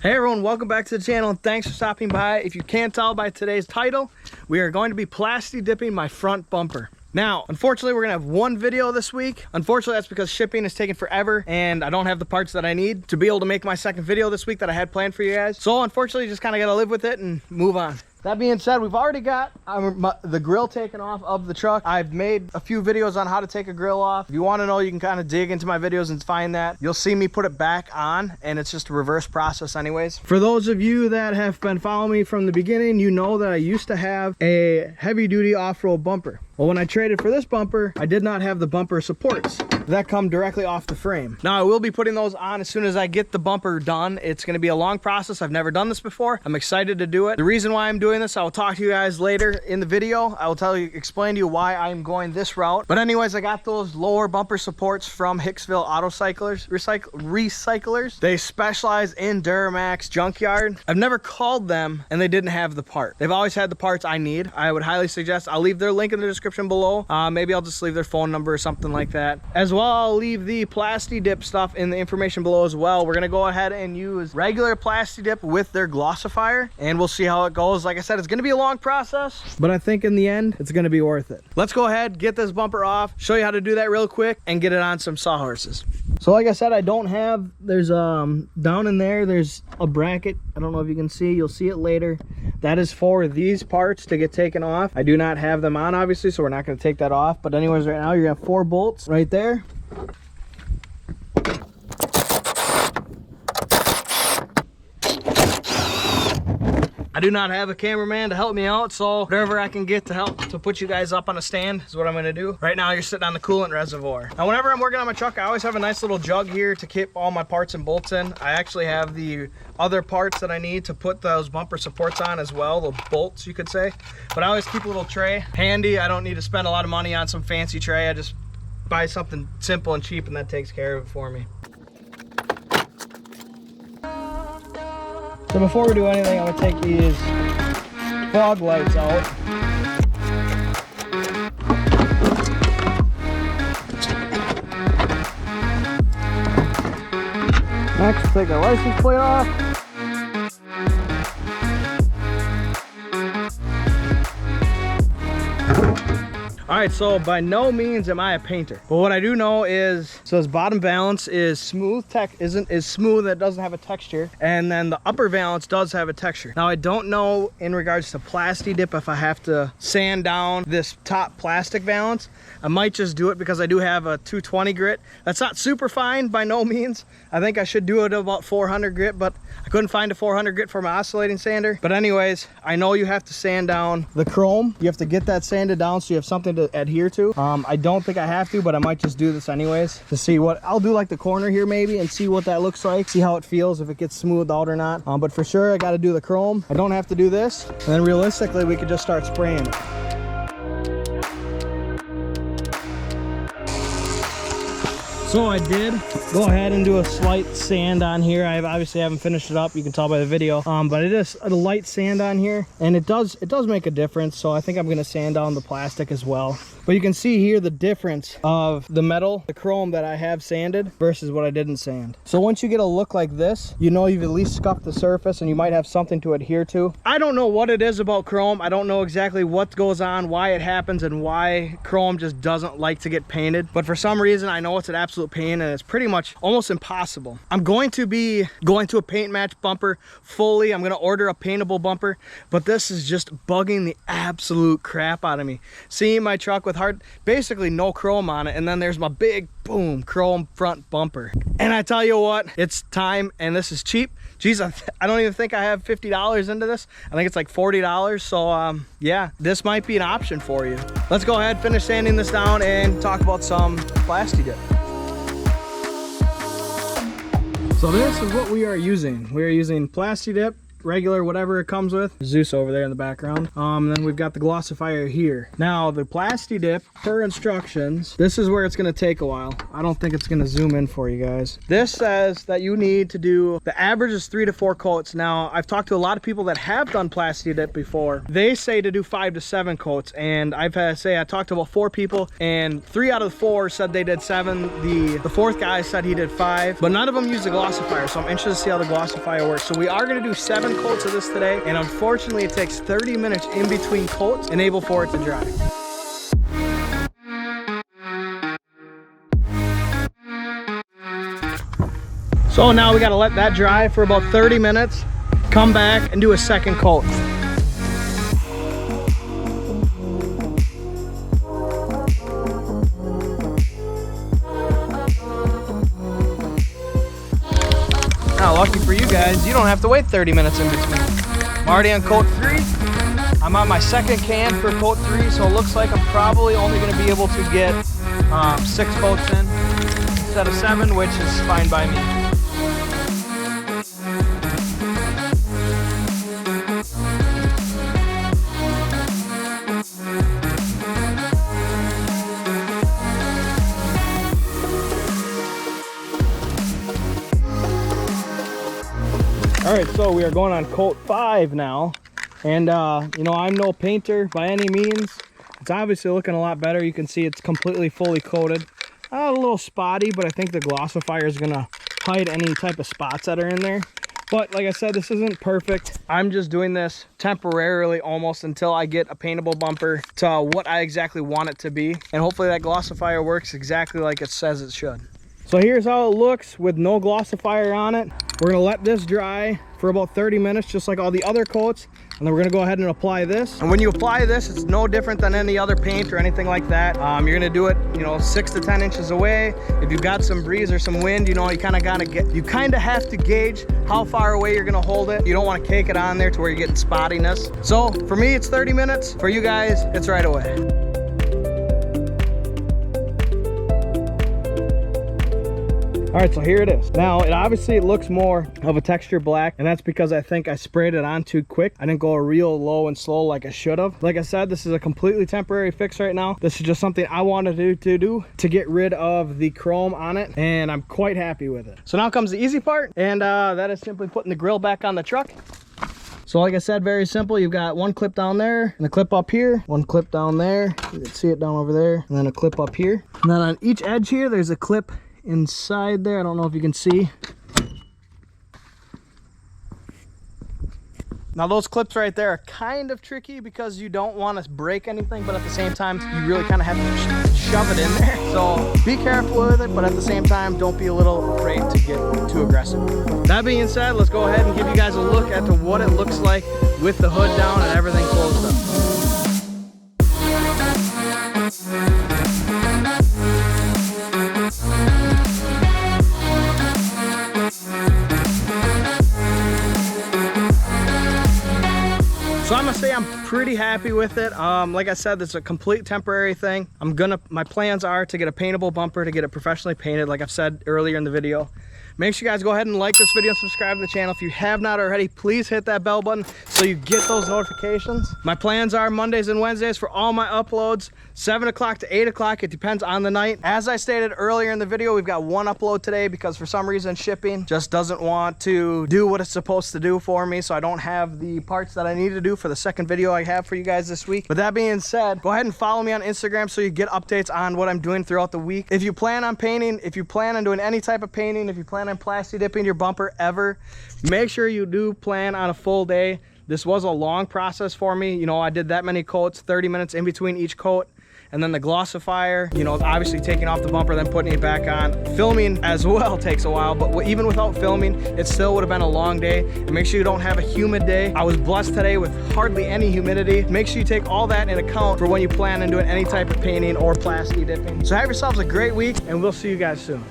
Hey everyone, welcome back to the channel and thanks for stopping by. If you can't tell by today's title, we are going to be plasti dipping my front bumper. Now, unfortunately, we're gonna have one video this week. Unfortunately, that's because shipping is taking forever and I don't have the parts that I need to be able to make my second video this week that I had planned for you guys. So unfortunately, just kind of gotta live with it and move on. That being said, we've already got the grill taken off of the truck. I've made a few videos on how to take a grill off. If you want to know, you can kind of dig into my videos and find that. You'll see me put it back on, and it's just a reverse process anyways. For those of you that have been following me from the beginning, you know that I used to have a heavy-duty off-road bumper. Well, when I traded for this bumper, I did not have the bumper supports that come directly off the frame. Now, I will be putting those on as soon as I get the bumper done. It's going to be a long process. I've never done this before. I'm excited to do it. The reason why I'm doing this, I will talk to you guys later in the video. I will explain to you why I'm going this route. But anyways, I got those lower bumper supports from Hicksville Recyclers. They specialize in Duramax junkyard. I've never called them and they didn't have the part. They've always had the parts I need. I would highly suggest, I'll leave their link in the description below. Maybe I'll just leave their phone number or something like that. As well, I'll leave the Plasti Dip stuff in the information below as well. We're gonna go ahead and use regular Plasti Dip with their glossifier and we'll see how it goes. Like I said, it's gonna be a long process, but I think in the end, it's gonna be worth it. Let's go ahead, get this bumper off, show you how to do that real quick and get it on some sawhorses. So like I said, I don't have, there's down in there, there's a bracket. I don't know if you can see, you'll see it later. That is for these parts to get taken off. I do not have them on, obviously, so we're not going to take that off. But anyways, right now, you're going to have 4 bolts right there. I do not have a cameraman to help me out, so whatever I can get to help to put you guys up on a stand is what I'm gonna do. Right now, you're sitting on the coolant reservoir. Now, whenever I'm working on my truck, I always have a nice little jug here to keep all my parts and bolts in. I actually have the other parts that I need to put those bumper supports on as well, the bolts, you could say. But I always keep a little tray handy. I don't need to spend a lot of money on some fancy tray. I just buy something simple and cheap, and that takes care of it for me. So before we do anything, I'm gonna take these fog lights out. Next, take our license plate off. All right, so by no means am I a painter, but what I do know is, so this bottom valance is smooth, is smooth, that doesn't have a texture, and then the upper valance does have a texture. Now, I don't know in regards to Plasti Dip if I have to sand down this top plastic valance. I might just do it because I do have a 220 grit. That's not super fine by no means. I think I should do it at about 400 grit, but I couldn't find a 400 grit for my oscillating sander. But anyways, I know you have to sand down the chrome. You have to get that sanded down so you have something to adhere to. I don't think I have to, but I might just do this anyways to see what I'll do, like the corner here maybe, and see what that looks like, see how it feels, if it gets smoothed out or not. But for sure, I got to do the chrome. I don't have to do this, and then realistically, we could just start spraying it. So I did go ahead and do a slight sand on here. I obviously haven't finished it up, you can tell by the video, but it is a light sand on here, and it does make a difference. So I think I'm gonna sand down the plastic as well. But you can see here the difference of the metal, the chrome that I have sanded versus what I didn't sand. So once you get a look like this, you know you've at least scuffed the surface and you might have something to adhere to. I don't know what it is about chrome. I don't know exactly what goes on, why it happens, and why chrome just doesn't like to get painted. But for some reason, I know it's an absolute pain and it's pretty much almost impossible. I'm going to be going to a paint match bumper fully. I'm gonna order a paintable bumper, but this is just bugging the absolute crap out of me. Seeing my truck with basically no chrome on it, and then there's my big boom chrome front bumper. And I tell you what, it's time, and this is cheap. Geez, I don't even think I have $50 into this. I think it's like $40. So yeah, this might be an option for you. Let's go ahead, finish sanding this down, and talk about some Plasti Dip. So this is what we are using. We are using Plasti Dip regular, whatever it comes with. Zeus over there in the background. Then we've got the glossifier here. Now the Plasti Dip, per instructions, this is where it's gonna take a while. I don't think it's gonna zoom in for you guys. This says that you need to do, the average is 3 to 4 coats. Now I've talked to a lot of people that have done Plasti Dip before. They say to do 5 to 7 coats, and I talked to about 4 people, and 3 out of the 4 said they did 7. The fourth guy said he did 5, but none of them used the glossifier, so I'm interested to see how the glossifier works. So we are gonna do 7 coats of this today, and unfortunately it takes 30 minutes in between coats and able for it to dry. So now we gotta let that dry for about 30 minutes, come back and do a second coat. Now, lucky for you guys, you don't have to wait 30 minutes in between. I'm already on coat 3. I'm on my second can for coat 3, so it looks like I'm probably only gonna be able to get 6 coats in instead of 7, which is fine by me. All right, so we are going on coat 5 now, and you know, I'm no painter by any means. It's obviously looking a lot better. You can see it's completely fully coated. A little spotty, but I think the glossifier is gonna hide any type of spots that are in there. But like I said, this isn't perfect. I'm just doing this temporarily almost until I get a paintable bumper to what I exactly want it to be, and hopefully that glossifier works exactly like it says it should. So here's how it looks with no glossifier on it. We're gonna let this dry for about 30 minutes, just like all the other coats. And then we're gonna go ahead and apply this. And when you apply this, it's no different than any other paint or anything like that. You're gonna do it, you know, 6 to 10 inches away. If you've got some breeze or some wind, you know, you kind of have to gauge how far away you're gonna hold it. You don't wanna cake it on there to where you're getting spottiness. So for me, it's 30 minutes. For you guys, it's right away. All right, so here it is. Now, it looks more of a texture black, and that's because I think I sprayed it on too quick. I didn't go real low and slow like I should have. Like I said, this is a completely temporary fix right now. This is just something I wanted to do to get rid of the chrome on it, and I'm quite happy with it. So now comes the easy part, and that is simply putting the grill back on the truck. So like I said, very simple. You've got one clip down there and a clip up here, one clip down there. You can see it down over there, and then a clip up here. And then on each edge here, there's a clip inside there. I don't know if you can see. Now those clips right there are kind of tricky because you don't want to break anything, but at the same time you really kind of have to shove it in there. So be careful with it, but at the same time don't be a little afraid to get too aggressive. That being said, let's go ahead and give you guys a look at what it looks like with the hood down and everything closed up. So I'm gonna say I'm pretty happy with it. Like I said, this is a complete temporary thing. My plans are to get a paintable bumper, to get it professionally painted, like I've said earlier in the video. Make sure you guys go ahead and like this video and subscribe to the channel. If you have not already, please hit that bell button so you get those notifications. My plans are Mondays and Wednesdays for all my uploads, 7 o'clock to 8 o'clock. It depends on the night. As I stated earlier in the video, we've got 1 upload today because for some reason shipping just doesn't want to do what it's supposed to do for me. So I don't have the parts that I need to do for the second video I have for you guys this week. But that being said, go ahead and follow me on Instagram so you get updates on what I'm doing throughout the week. If you plan on painting, if you plan on doing any type of painting, if you plan on Plasti Dipping your bumper ever, make sure you do plan on a full day. This was a long process for me. You know, I did that many coats, 30 minutes in between each coat. And then the glossifier, you know, obviously taking off the bumper, then putting it back on. Filming as well takes a while, but even without filming, it still would have been a long day. And make sure you don't have a humid day. I was blessed today with hardly any humidity. Make sure you take all that in account for when you plan on doing any type of painting or Plasti Dipping. So have yourselves a great week, and we'll see you guys soon.